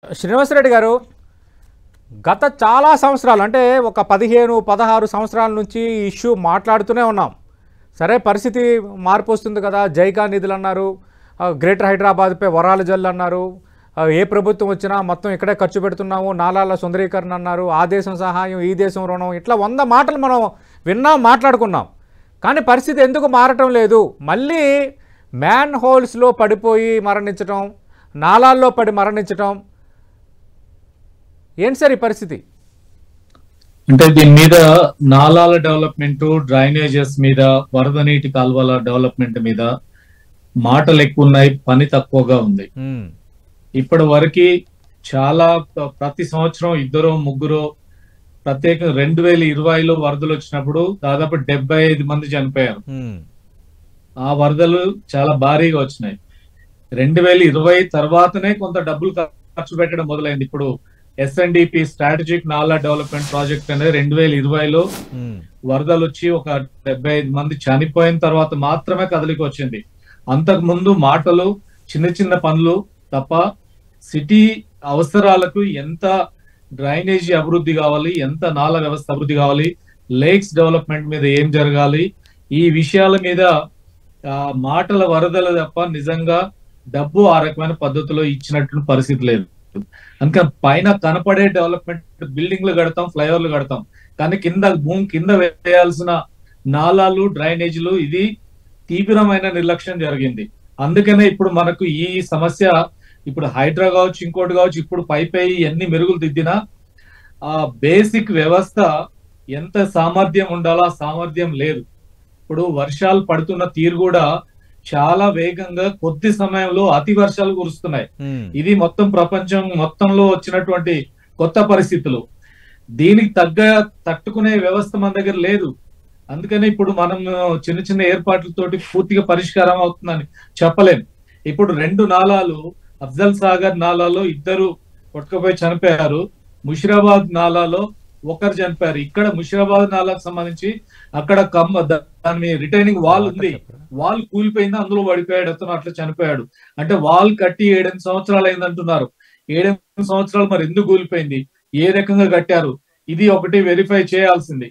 శ్రీనివాసరెడ్డి గారు గత చాలా సంవత్సరాలు అంటే ఒక 15-16 సంవత్సరాల నుంచి ఈ ఇష్యూ మాట్లాడుతూనే ఉన్నాం. సరే పరిస్థితి మార్పు వస్తుంది కదా, జైకా నిధులు అన్నారు, గ్రేటర్ హైదరాబాద్పై వరాల జల్లు అన్నారు, ఏ ప్రభుత్వం వచ్చినా మొత్తం ఇక్కడే ఖర్చు పెడుతున్నాము, నాలాల సుందరీకరణ అన్నారు, ఆ దేశం సహాయం ఈ దేశం రుణం, ఇట్లా 100 మాటలు మనం విన్నాం, మాట్లాడుకున్నాం. కానీ పరిస్థితి ఎందుకు మారటం లేదు? మళ్ళీ మ్యాన్ హోల్స్లో పడిపోయి మరణించటం, నాలాల్లో పడి మరణించటం, ఏంటి సార్ ఈ పరిస్థితి? అంటే దీని మీద నాలాల డెవలప్మెంట్, డ్రైనేజెస్ మీద, వరద నీటి కాలువల డెవలప్మెంట్ మీద మాటలు ఎక్కువ ఉన్నాయి, పని తక్కువగా ఉంది. ఇప్పటి వరకు చాలా ప్రతి సంవత్సరం 2-3 ప్రత్యేక 2020లో వరదలు వచ్చినప్పుడు దాదాపు 75 మంది చనిపోయారు. ఆ వరదలు చాలా భారీగా వచ్చినాయి. 2020 తర్వాతనే కొంత డబ్బులు ఖర్చు పెట్టడం మొదలైంది. ఇప్పుడు SNDP స్ట్రాటజిక్ నాలా డెవలప్మెంట్ ప్రాజెక్ట్ అనేది 2020లో వరదలు వచ్చి ఒక 75 మంది చనిపోయిన తర్వాత మాత్రమే కదలిక వచ్చింది. అంతకు ముందు మాటలు, చిన్న చిన్న పనులు తప్ప సిటీ అవసరాలకు ఎంత డ్రైనేజీ అభివృద్ధి కావాలి, ఎంత నాలా వ్యవస్థ అభివృద్ధి కావాలి, లేక్స్ డెవలప్మెంట్ మీద ఏం జరగాలి, ఈ విషయాల మీద మాటల వరదలు తప్ప నిజంగా డబ్బు ఆ రకమైన పద్ధతిలో ఇచ్చినట్లు పరిస్థితి లేదు. అందుకని పైన కనపడే డెవలప్మెంట్ బిల్డింగ్లు కడతాం, ఫ్లైఓవర్లు కడతాం, కానీ భూమి కింద వేయాల్సిన నాలాలు, డ్రైనేజీలు ఇది తీవ్రమైన నిర్లక్ష్యం జరిగింది. అందుకనే ఇప్పుడు మనకు ఈ సమస్య, ఇప్పుడు హైడ్రా కావచ్చు, ఇంకోటి కావచ్చు, ఇప్పుడు పై ఎన్ని మెరుగులు దిద్దినా ఆ బేసిక్ వ్యవస్థ ఎంత సామర్థ్యం ఉండాలో ఆ సామర్థ్యం లేదు. ఇప్పుడు వర్షాలు పడుతున్న తీరు కూడా చాలా వేగంగా కొద్ది సమయంలో అతి వర్షాలు కురుస్తున్నాయి. ఇది మొత్తం ప్రపంచం మొత్తంలో వచ్చినటువంటి కొత్త పరిస్థితులు. దీనికి తట్టుకునే వ్యవస్థ మన దగ్గర లేదు. అందుకని ఇప్పుడు మనం చిన్న చిన్న ఏర్పాట్లతోటి పూర్తిగా పరిష్కారం అవుతుందని చెప్పలేం. ఇప్పుడు 2 నాలాలు, అఫ్జల్ సాగర్ నాలాలో 2 కొట్టుకుపోయి చనిపోయారు, ముషిరాబాద్ నాలాలో 1 చనిపోయారు. ఇక్కడ ముషిరాబాద్ నాలాకు సంబంధించి అక్కడ దాని రిటైనింగ్ వాల్ ఉంది, వాల్ కూలిపోయింది, అందులో పడిపోయాడు అతను, అట్లా చనిపోయాడు. అంటే వాల్ కట్టి 7-8 సంవత్సరాలు అయింది అంటున్నారు. 7-8 సంవత్సరాలు మరి ఎందుకు కూలిపోయింది, ఏ రకంగా కట్టారు, ఇది ఒకటి వెరిఫై చేయాల్సింది.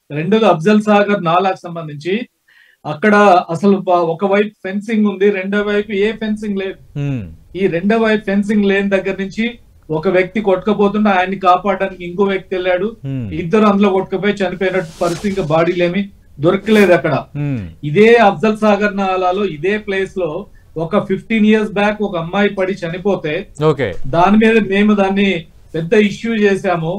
రెండోది అఫ్జల్ సాగర్ నాలాకు సంబంధించి అక్కడ అసలు ఒకవైపు ఫెన్సింగ్ ఉంది, రెండో వైపు ఏ ఫెన్సింగ్ లేదు. ఈ రెండో వైపు ఫెన్సింగ్ లేని దగ్గర నుంచి ఒక వ్యక్తి కొట్టుకపోతుంటే ఆయన్ని కాపాడడానికి ఇంకో వ్యక్తి వెళ్ళాడు, 2 అందులో కొట్టుకుపోయి చనిపోయినట్టు పరిస్థితి, ఇంకా బాడీలేమి దొరకలేదు అక్కడ. ఇదే అఫ్జల్ సాగర్ నాలాలో ఇదే ప్లేస్ లో ఒక 15 years బ్యాక్ ఒక అమ్మాయి పడి చనిపోతే దాని మీద మేము దాన్ని పెద్ద ఇష్యూ చేశాము.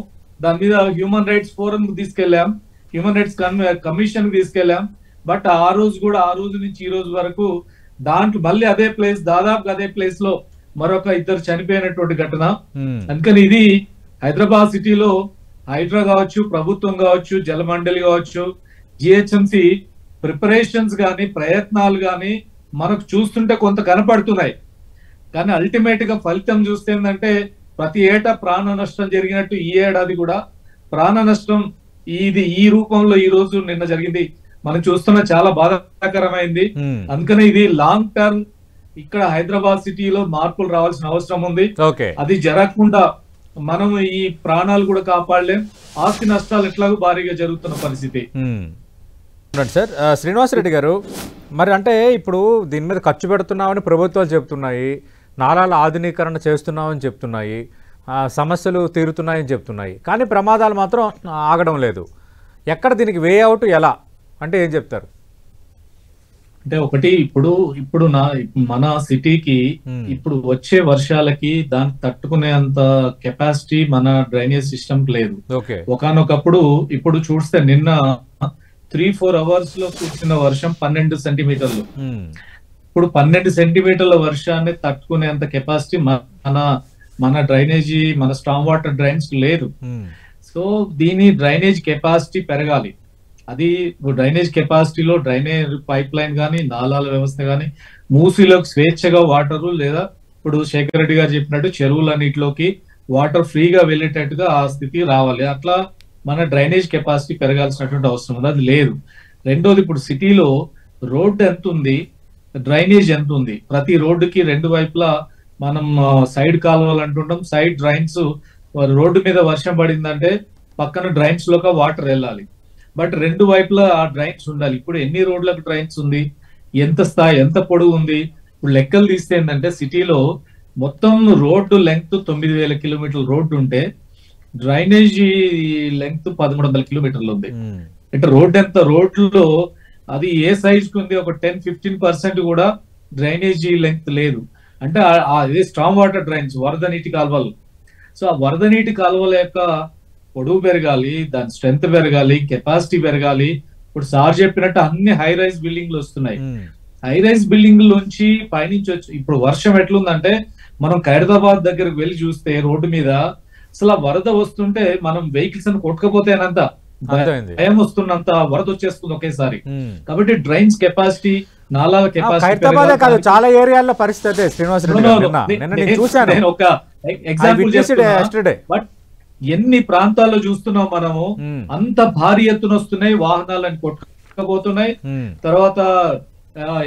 దాని మీద హ్యూమన్ రైట్స్ ఫోరం తీసుకెళ్లాం, హ్యూమన్ రైట్స్ కమిషన్ తీసుకెళ్లాం. బట్ ఆ రోజు నుంచి ఈ రోజు వరకు దాంట్లో మళ్ళీ అదే ప్లేస్, దాదాపు అదే ప్లేస్ లో మరొక 2 చనిపోయినటువంటి ఘటన. అందుకని ఇది హైదరాబాద్ సిటీలో హైడ్రా కావచ్చు, ప్రభుత్వం కావచ్చు, జలమండలి కావచ్చు, GHMC ప్రిపరేషన్స్ గాని, ప్రయత్నాలు గాని మనకు చూస్తుంటే కొంత కనపడుతున్నాయి. కానీ అల్టిమేట్ గా ఫలితం చూస్తే ఏంటంటే ప్రతి ఏటా ప్రాణ నష్టం జరిగినట్టు ఈ ఏడాది కూడా ప్రాణ నష్టం ఇది ఈ రూపంలో ఈ రోజు నిన్న జరిగింది మనం చూస్తున్న చాలా బాధాకరమైంది. అందుకనే ఇది లాంగ్ టర్మ్ ఇక్కడ హైదరాబాద్ సిటీలో మార్పులు రావాల్సిన అవసరం ఉంది. అది జరగకుండా మనం ఈ ప్రాణాలు కూడా కాపాడలేం, ఆస్తి నష్టాలు ఎట్లాగో భారీగా జరుగుతున్న పరిస్థితి. సార్ శ్రీనివాసరెడ్డి గారు, మరి అంటే ఇప్పుడు దీని మీద ఖర్చు పెడుతున్నామని ప్రభుత్వాలు చెప్తున్నాయి, నాలాల ఆధునీకరణ చేస్తున్నామని చెప్తున్నాయి, సమస్యలు తీరుతున్నాయని చెప్తున్నాయి, కానీ ప్రమాదాలు మాత్రం ఆగడం లేదు. ఎక్కడ దీనికి వే అవుట్ ఎలా అంటే ఏం చెప్తారు? అంటే ఒకటి, ఇప్పుడు మన సిటీకి ఇప్పుడు వచ్చే వర్షాలకి దాన్ని తట్టుకునేంత కెపాసిటీ మన డ్రైనేజ్ సిస్టమ్ లేదు. ఒకనొకప్పుడు ఇప్పుడు చూస్తే నిన్న 3-4 hours లో కూర్చున్న వర్షం 12 సెంటీమీటర్లు. ఇప్పుడు 12 సెంటీమీటర్ల వర్షాన్ని తట్టుకునేంత కెపాసిటీ మన డ్రైనేజీ, మన స్టామ్ వాటర్ డ్రైన్స్ లేదు. సో దీని డ్రైనేజ్ కెపాసిటీ పెరగాలి. అది డ్రైనేజ్ కెపాసిటీలో డ్రైనేజ్ పైప్ లైన్ కానీ, నాలాల వ్యవస్థ కానీ, మూసీలోకి స్వేచ్ఛగా వాటరు, లేదా ఇప్పుడు శేఖర్ రెడ్డి గారు చెప్పినట్టు చెరువులన్నిటిలోకి వాటర్ ఫ్రీగా వెళ్ళేటట్టుగా ఆ స్థితి రావాలి. అట్లా మన డ్రైనేజ్ కెపాసిటీ పెరగాల్సినటువంటి అవసరం ఉంది, అది లేదు. రెండోది, ఇప్పుడు సిటీలో రోడ్డు ఎంత ఉంది, డ్రైనేజ్ ఎంత ఉంది, ప్రతి రోడ్డుకి 2 వైపులా మనం సైడ్ కాలువలు అంటుంటాం, సైడ్ డ్రైన్స్. రోడ్డు మీద వర్షం పడిందంటే పక్కన డ్రైన్స్ లోకి వాటర్ వెళ్ళాలి, బట్ రెండు వైపులా ఆ డ్రైన్స్ ఉండాలి. ఇప్పుడు ఎన్ని రోడ్లకు డ్రైన్స్ ఉంది, ఎంత స్థాయి, ఎంత పొడవు ఉంది? ఇప్పుడు లెక్కలు తీస్తే ఏంటంటే సిటీలో మొత్తం రోడ్డు లెంగ్త్ 9,000 కిలోమీటర్ల రోడ్డు ఉంటే డ్రైనేజీ లెంగ్త్ 1,300 కిలోమీటర్లు ఉంది. అంటే రోడ్డు ఎంత, రోడ్లో అది ఏ సైజ్ కు ఉంది, ఒక 10-15% కూడా డ్రైనేజీ లెంగ్త్ లేదు. అంటే అదే స్ట్రాంగ్ వాటర్ డ్రైన్స్, వరద నీటి కాలువలు. సో ఆ వరద నీటి కాలువల యొక్క పొడవు పెరగాలి, దాని స్ట్రెంత్ పెరగాలి, కెపాసిటీ పెరగాలి. ఇప్పుడు సార్ చెప్పినట్టు అన్ని హై రైజ్ బిల్డింగ్లు వస్తున్నాయి. హై రైజ్ బిల్డింగ్ నుంచి పైనుంచి వచ్చి ఇప్పుడు వర్షం ఎట్లుందంటే మనం ఖైరతాబాద్ దగ్గరకు వెళ్ళి చూస్తే రోడ్డు మీద అసలు ఆ వరద వస్తుంటే మనం వెహికల్స్ అని కొట్టుకపోతేనంత భయం వస్తున్నంత వరద వచ్చేస్తుంది ఒకేసారి. కాబట్టి డ్రైన్స్ కెపాసిటీ, నాలాల కెపాసిటీ చాలా ఏరియాల్లో పరిస్థితి ఒక ఎగ్జాంపుల్ చేస్తున్నా. బట్ ఎన్ని ప్రాంతాల్లో చూస్తున్నాం మనము, అంత భారీ ఎత్తున వస్తున్నాయి, వాహనాలను కొట్టుకపోతున్నాయి. తర్వాత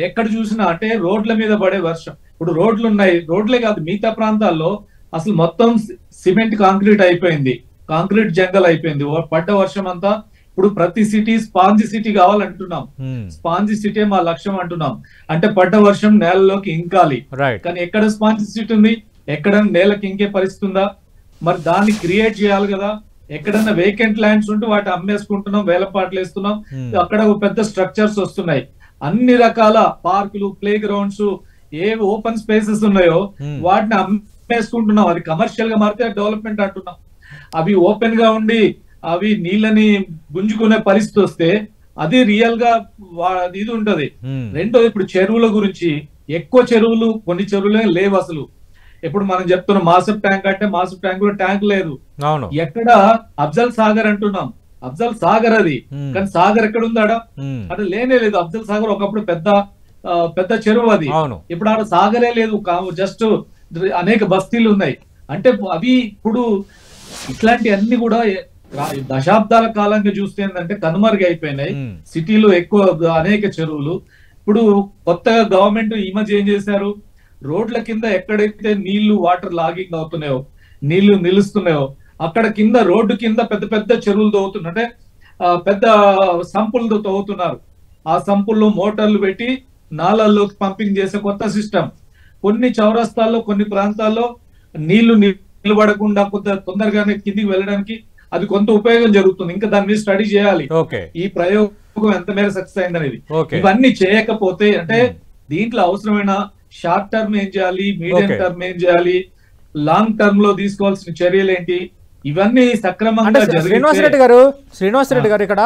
ఎక్కడ చూసినా అంటే రోడ్ల మీద పడే వర్షం. ఇప్పుడు రోడ్లు ఉన్నాయి, రోడ్లే కాదు మిగతా ప్రాంతాల్లో అసలు మొత్తం సిమెంట్ కాంక్రీట్ అయిపోయింది, కాంక్రీట్ జంగల్ అయిపోయింది పడ్డ వర్షం అంతా. ఇప్పుడు ప్రతి సిటీ స్పాంజీ సిటీ కావాలంటున్నాం, స్పాంజీ సిటీ మా లక్ష్యం అంటున్నాం. అంటే పడ్డ వర్షం నేలలోకి ఇంకాలి, కానీ ఎక్కడ స్పాంజీ సిటీ ఉంది, ఎక్కడ నేలకి ఇంకే పరిస్థితి ఉందా? మరి దాన్ని క్రియేట్ చేయాలి కదా. ఎక్కడన్నా వేకెంట్ ల్యాండ్స్ ఉంటే వాటి అమ్మేసుకుంటున్నాం, వేలపాట్లు వేస్తున్నాం, అక్కడ పెద్ద స్ట్రక్చర్స్ వస్తున్నాయి. అన్ని రకాల పార్కులు, ప్లే గ్రౌండ్స్, ఏ ఓపెన్ స్పేసెస్ ఉన్నాయో వాటిని అమ్మేసుకుంటున్నాం. అది కమర్షియల్ గా మారితే డెవలప్మెంట్ అంటున్నాం. అవి ఓపెన్ గా ఉండి అవి నీళ్ళని గుంజుకునే పరిస్థితి వస్తే అది రియల్ గా ఇది ఉంటది. రెండోది ఇప్పుడు చెరువుల గురించి, ఎక్కువ చెరువులు, కొన్ని చెరువులే లేవు అసలు. ఇప్పుడు మనం చెప్తున్నాం మాసప్ ట్యాంక్ అంటే మాసప్ ట్యాంక్ కూడా ట్యాంక్ లేదు. ఎక్కడ అఫ్జల్ సాగర్ అంటున్నాం, అఫ్జల్ సాగర్ అది, కానీ సాగర్ ఎక్కడ ఉందాడా? అంటే లేనే లేదు. అఫ్జల్ సాగర్ ఒకప్పుడు పెద్ద చెరువు అది, ఇప్పుడు ఆడ సాగరే లేదు, జస్ట్ అనేక బస్తీలు ఉన్నాయి. అంటే అవి ఇప్పుడు ఇట్లాంటి అన్ని కూడా దశాబ్దాల కాలంగా చూస్తే ఏంటంటే కనుమరుగు అయిపోయినాయి. సిటీలో ఎక్కువ అనేక చెరువులు. ఇప్పుడు కొత్తగా గవర్నమెంట్ ఈ మధ్య ఏం చేశారు, రోడ్ల కింద ఎక్కడైతే నీళ్లు వాటర్ లాగింగ్ అవుతున్నాయో, నీళ్లు నిలుస్తున్నాయో అక్కడ కింద రోడ్డు కింద పెద్ద పెద్ద చెరువులు తవ్వుతున్నారు, అంటే పెద్ద సంపులతో తవ్వుతున్నారు. ఆ సంపుల్లో మోటార్లు పెట్టి నాళాల్లోకి పంపింగ్ చేసే కొత్త సిస్టమ్. కొన్ని చౌరస్తాల్లో, కొన్ని ప్రాంతాల్లో నీళ్లు నిలబడకుండా కొంత తొందరగానే కిందికి వెళ్ళడానికి అది కొంత ఉపయోగం జరుగుతుంది. ఇంకా దాని మీద స్టడీ చేయాలి, ఈ ప్రయోగం ఎంత మేర సక్సెస్ అయింది అనేది. ఇవన్నీ చేయకపోతే అంటే దీంట్లో అవసరమైన షార్ట్ టర్మ్ ఏం చేయాలి, మీడియం టర్మ్ ఏం చేయాలి, లాంగ్ టర్మ్ లో తీసుకోవాల్సిన చర్యలు ఏంటి, ఇవన్నీ సక్రమంగా. శ్రీనివాసరెడ్డి గారు ఇక్కడ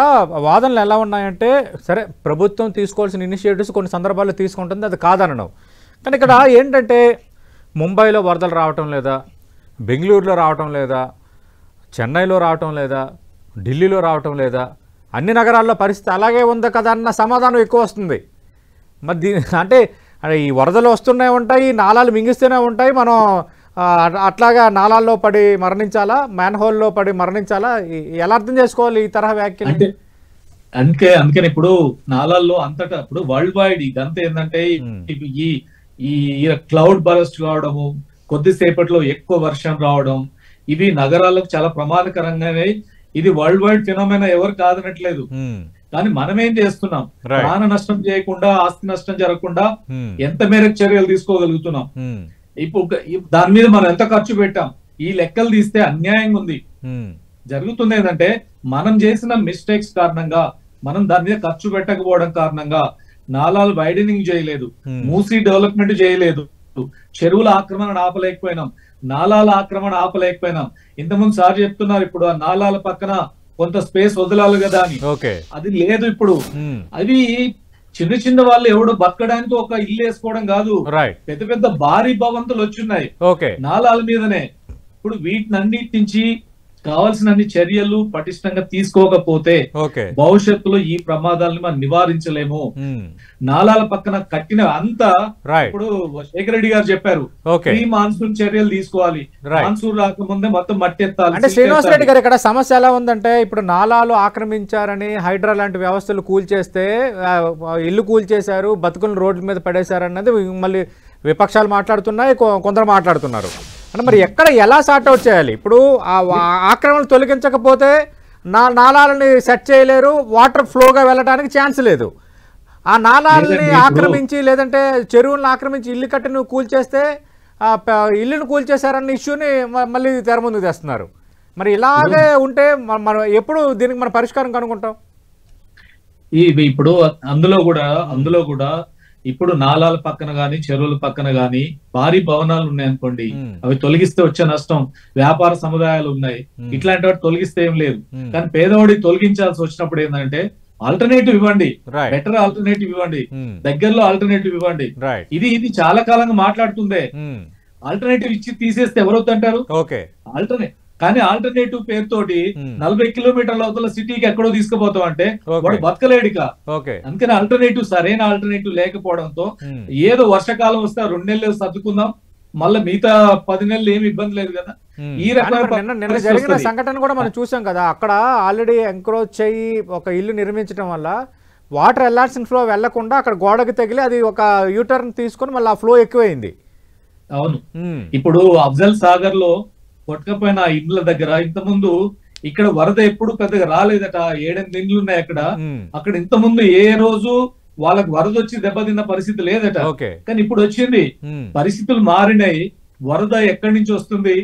వాదనలు ఎలా ఉన్నాయంటే, సరే ప్రభుత్వం తీసుకోవాల్సిన ఇనిషియేటివ్స్ కొన్ని సందర్భాల్లో తీసుకుంటుంది, అది కాదనడం. కానీ ఇక్కడ ఏంటంటే ముంబైలో వరదలు రావటం లేదా, బెంగళూరులో రావటం లేదా, చెన్నైలో రావటం లేదా, ఢిల్లీలో రావటం లేదా, అన్ని నగరాల్లో పరిస్థితి అలాగే ఉంది కదా అన్న సమాధానం ఎక్కువ వస్తుంది. మరి అంటే ఈ వరదలు వస్తూనే ఉంటాయి, నాలాలు మింగిస్తూనే ఉంటాయి, మనం అట్లాగా నాలాల్లో పడి మరణించాలా, మ్యాన్ హోల్లో పడి మరణించాలా? ఎలా అర్థం చేసుకోవాలి ఈ తరహా వ్యాఖ్యలు? అంటే అందుకని ఇప్పుడు నాలాల్లో అంతటా ఇప్పుడు వరల్డ్ వైడ్ ఇదంతా ఏంటంటే ఈ క్లౌడ్ బరస్ట్ కావడము, కొద్దిసేపట్లో ఎక్కువ వర్షం రావడం, ఇవి నగరాలకు చాలా ప్రమాదకరంగానే. ఇది వరల్డ్ వైడ్ ఫినామినా, ఎవరు కాదనట్లేదు. కానీ మనం ఏం చేస్తున్నాం, ప్రాణ నష్టం చేయకుండా, ఆస్తి నష్టం జరగకుండా ఎంత మేరకు చర్యలు తీసుకోగలుగుతున్నాం? ఇప్పుడు దాని మీద మనం ఎంత ఖర్చు పెట్టాం, ఈ లెక్కలు తీస్తే అన్యాయంగా ఉంది. జరుగుతుంది ఏంటంటే మనం చేసిన మిస్టేక్స్ కారణంగా, మనం దాని మీద ఖర్చు పెట్టకపోవడం కారణంగా నాలాలు వైడనింగ్ చేయలేదు, మూసీ డెవలప్మెంట్ చేయలేదు, చెరువుల ఆక్రమణ ఆపలేకపోయినాం, నాలాల ఆక్రమణ ఆపలేకపోయినాం. ఇంతకుముందు సార్ చెప్తున్నారు ఇప్పుడు ఆ నాలాల పక్కన కొంత స్పేస్ వదలాలి కదా అని, అది లేదు ఇప్పుడు. అవి చిన్న చిన్న వాళ్ళు ఎవడు బతకడానికి ఒక ఇల్లు వేసుకోవడం కాదు, పెద్ద పెద్ద భారీ భవంతులు వచ్చున్నాయి నాలాల మీదనే. ఇప్పుడు వీటినన్నిటి నుంచి కావాల్సిన అన్ని చర్యలు పటిష్టంగా తీసుకోకపోతే భవిష్యత్తులో ఈ ప్రమాదాలను మనం నివారించలేము. నాలాల పక్కన కట్టిన అంతా ఇప్పుడు శేఖర్ రెడ్డి గారు చెప్పారు, ప్రీ మాన్సూన్ చర్యలు తీసుకోవాలి, మాన్సూన్ రాకముందే మొత్తం మట్టి ఎత్తాలి. అంటే శ్రీనివాస్ రెడ్డి గారు ఇక్కడ సమస్య ఎలా ఉందంటే, ఇప్పుడు నాలాలు ఆక్రమించారని హైడ్రా లాంటి వ్యవస్థలు కూల్చేస్తే, ఇల్లు కూల్చేశారు, బతుకులను రోడ్ల మీద పడేశారు అన్నది మళ్ళీ విపక్షాలు మాట్లాడుతున్నాయి, కొందరు మాట్లాడుతున్నారు. అంటే మరి ఎక్కడ ఎలా సార్ట్అవుట్ చేయాలి? ఇప్పుడు ఆ ఆక్రమణలు తొలగించకపోతే నాలాలని సెట్ చేయలేరు, వాటర్ ఫ్లోగా వెళ్ళడానికి ఛాన్స్ లేదు. ఆ నాలాలని ఆక్రమించి లేదంటే చెరువులను ఆక్రమించి ఇల్లు కట్టి నువ్వు కూల్చేస్తే ఇల్లును కూల్చేశారన్న ఇష్యూని మళ్ళీ తెర ముందుకు తెస్తున్నారు. మరి ఇలాగే ఉంటే మనం ఎప్పుడు దీనికి మన పరిష్కారం కనుక్కుంటాం? ఇప్పుడు అందులో కూడా ఇప్పుడు నాలాల పక్కన గాని చెరువుల పక్కన గాని భారీ భవనాలు ఉన్నాయనుకోండి, అవి తొలగిస్తే వచ్చే నష్టం, వ్యాపార సముదాయాలు ఉన్నాయి, ఇట్లాంటి వాటి తొలగిస్తే ఏం లేదు. కానీ పేదవాడి తొలగించాల్సి వచ్చినప్పుడు ఏంటంటే ఆల్టర్నేటివ్ ఇవ్వండి, బెటర్ ఆల్టర్నేటివ్ ఇవ్వండి, దగ్గరలో ఆల్టర్నేటివ్ ఇవ్వండి. ఇది చాలా కాలంగా మాట్లాడుతుందే. ఆల్టర్నేటివ్ ఇచ్చి తీసేస్తే ఎవరొద్దంటారు? కానీ ఆల్టర్నేటివ్ పేరుతోటి 40 కిలోమీటర్ల అవతల సిటీకి ఎక్కడో తీసుకుపోతాం అంటే వాడు బతకలేడిక. అందుకని ఆల్టర్నేటివ్ సరైన ఆల్టర్నేటివ్ లేకపోవడంతో ఏదో వర్షాకాలం వస్తే 2 నెలలు సర్దుకుందాం, మళ్ళీ మిగతా 10 నెలలు ఏమి ఇబ్బంది లేదు కదా. ఈ రకమైన జరిగిన సంఘటన కూడా మనం చూసాం కదా. అక్కడ ఆల్రెడీ ఎంక్రోచ్ చేయి ఒక ఇల్లు నిర్మించడం వల్ల వాటర్ వెళ్లాల్సిన ఫ్లో వెళ్లకుండా అక్కడ గోడకి తగిలి అది ఒక యూటర్న్ తీసుకొని మళ్ళీ ఆ ఫ్లో ఎక్కువైంది. అవును, ఇప్పుడు అఫ్జల్ సాగర్ లో కొట్టకపోయిన ఇండ్ల దగ్గర ఇంతకుముందు ఇక్కడ వరద ఎప్పుడు పెద్దగా రాలేదట, 7-8 ఇండ్లు ఉన్నాయి అక్కడ. అక్కడ ఇంతకుముందు ఏ రోజు వాళ్ళకి వరద వచ్చి దెబ్బతిన్న పరిస్థితి లేదట. కానీ ఇప్పుడు వచ్చింది, పరిస్థితులు మారినాయి. వరద ఎక్కడి నుంచి వస్తుంది,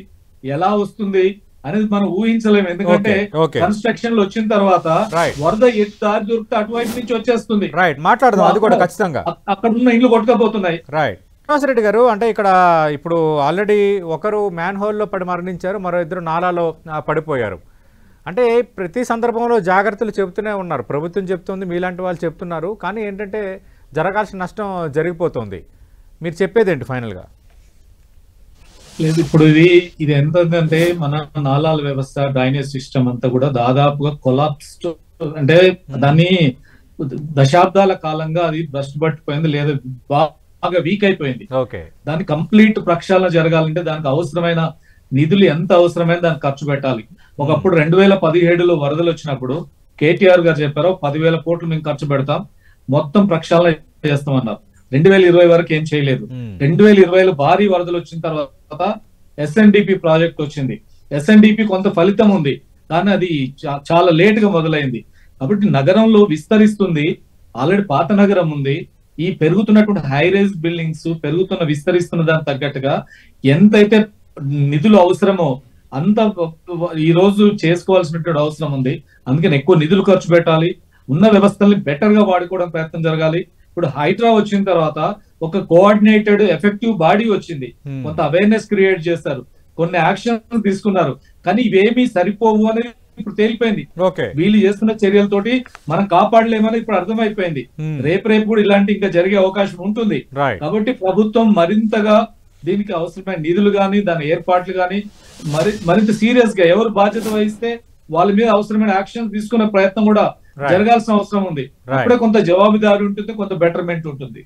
ఎలా వస్తుంది అనేది మనం ఊహించలేము. ఎందుకంటే కన్స్ట్రక్షన్ లో వచ్చిన తర్వాత వరద దారి దొరికితే అటువైపు నుంచి వచ్చేస్తుంది. అక్కడ ఉన్న ఇండ్లు కొట్టుకపోతున్నాయి. శ్రీనివాసరెడ్డి గారు, అంటే ఇక్కడ ఇప్పుడు ఆల్రెడీ ఒకరు మ్యాన్ హోల్లో పడి మరణించారు, మరో ఇద్దరు నాలాలో పడిపోయారు. అంటే ప్రతి సందర్భంలో జాగ్రత్తలు చెబుతూనే ఉన్నారు, ప్రభుత్వం చెప్తుంది, మీలాంటి వాళ్ళు చెప్తున్నారు. కానీ ఏంటంటే జరగాల్సిన నష్టం జరిగిపోతుంది. మీరు చెప్పేదేంటి ఫైనల్గా? లేదు, ఇప్పుడు ఇది ఎంతంటే మన నాలాల వ్యవస్థ, డ్రైనేజ్ సిస్టమ్ అంతా కూడా దాదాపుగా కొలాప్స్, అంటే దాన్ని దశాబ్దాల కాలంగా అది భ్రష్టు పట్టిపోయింది, లేదా బాగా వీక్ అయిపోయింది. దాని కంప్లీట్ ప్రక్షాళన జరగాలంటే దానికి అవసరమైన నిధులు ఎంత అవసరమైన దానికి ఖర్చు పెట్టాలి. ఒకప్పుడు 2017లో వరదలు వచ్చినప్పుడు కేటీఆర్ గారు చెప్పారు 10,000 కోట్లు మేము ఖర్చు పెడతాం, మొత్తం ప్రక్షాళన చేస్తామన్నారు. 2020 వరకు ఏం చేయలేదు. 2020లో భారీ వరదలు వచ్చిన తర్వాత SNDP ప్రాజెక్ట్ వచ్చింది. SNDP కొంత ఫలితం ఉంది, కానీ అది చాలా లేట్ గా మొదలైంది. కాబట్టి నగరంలో విస్తరిస్తుంది, ఆల్రెడీ పాత నగరం ఉంది. ఈ పెరుగుతున్నటువంటి హైరైజ్ బిల్డింగ్స్ పెరుగుతున్న విస్తరిస్తున్న దానికి తగ్గట్టుగా ఎంతైతే నిధులు అవసరమో అంత ఈ రోజు చేసుకోవాల్సినటువంటి అవసరం ఉంది. అందుకని ఎక్కువ నిధులు ఖర్చు పెట్టాలి, ఉన్న వ్యవస్థల్ని బెటర్ గా వాడుకోవడం ప్రయత్నం జరగాలి. ఇప్పుడు హైడ్రా వచ్చిన తర్వాత ఒక కోఆర్డినేటెడ్ ఎఫెక్టివ్ బాడీ వచ్చింది, కొంత అవేర్నెస్ క్రియేట్ చేస్తారు, కొన్ని యాక్షన్ తీసుకున్నారు. కానీ ఇవేమీ సరిపోవు అనేది ఇప్పుడు తేలిపోయింది. వీళ్ళు చేస్తున్న చర్యలతోటి మనం కాపాడలేమని ఇప్పుడు అర్థమైపోయింది. రేపు కూడా ఇలాంటి ఇంకా జరిగే అవకాశం ఉంటుంది. కాబట్టి ప్రభుత్వం మరింతగా దీనికి అవసరమైన నిధులు గాని దాని ఏర్పాట్లు గాని మరింత సీరియస్ గా ఎవరు బాధ్యత వహిస్తే వాళ్ళ మీద అవసరమైన యాక్షన్ తీసుకునే ప్రయత్నం కూడా జరగాల్సిన అవసరం ఉంది. అప్పుడే కొంత జవాబుదారీ ఉంటుంది, కొంత బెటర్మెంట్ ఉంటుంది.